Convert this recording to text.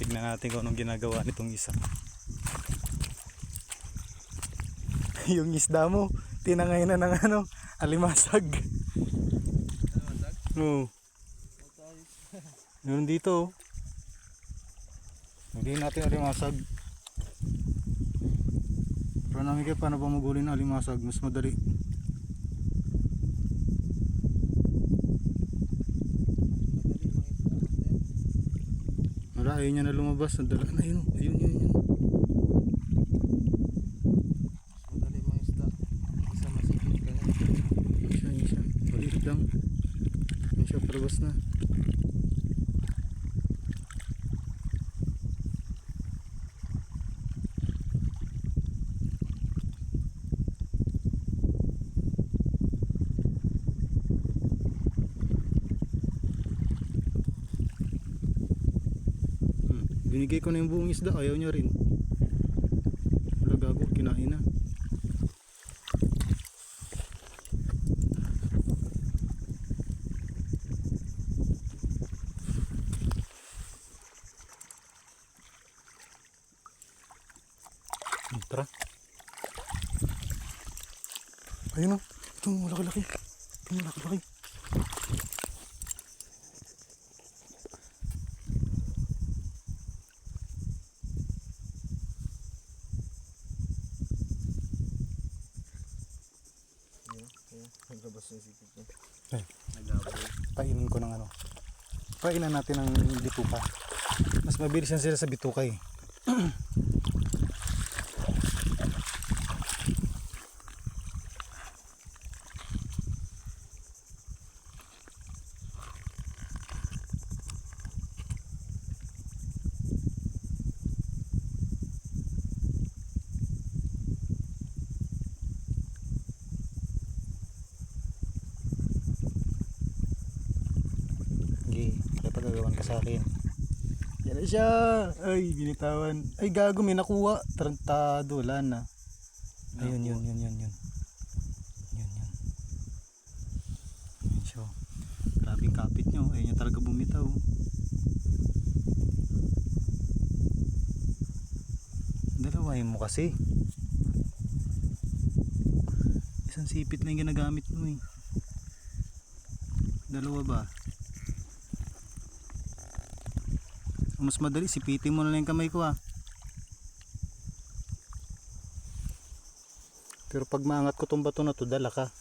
Tignan natin kung anong ginagawa nitong isa. Yung isda mo, tinangay na ng ano, alimasag. Oo. Meron dito. Hindi natin alimasag. Pero namin kayo paano ba maguli ng alimasag? Mas madali. Wala, ayun niya na lumabas. Nadala na yun. Ayun. Madali mga isda. Isa masikip ka nga. Yun siya. Balik lang. Yun siya, palabas na. Binigay ko na yung buong isda, ayaw niya rin. Wala, gago, kinain na. Tara. Ayun o, ito malaki-laki. Ito malaki-laki. Naglabas yung sikip niya. Ay, Nagaboy. painin ko ng ano. Painan natin ng bituka. Mas mabilis yan sila sa bituka eh. Kaya pagagawan ka sa akin. Yan na siya. Ay, binitawan. Ay, gago, may nakuha. Tarantado, wala na. Ayun. Yun. Yun siya. Grabing kapit nyo. Ayun yung talaga bumitaw. Dalawahin mo kasi. Isang sipit na yung ginagamit mo eh. Dalawa ba? Mas madali, sipitin mo na lang yung kamay ko Pero pag maangat ko tong bato na to, dala ka.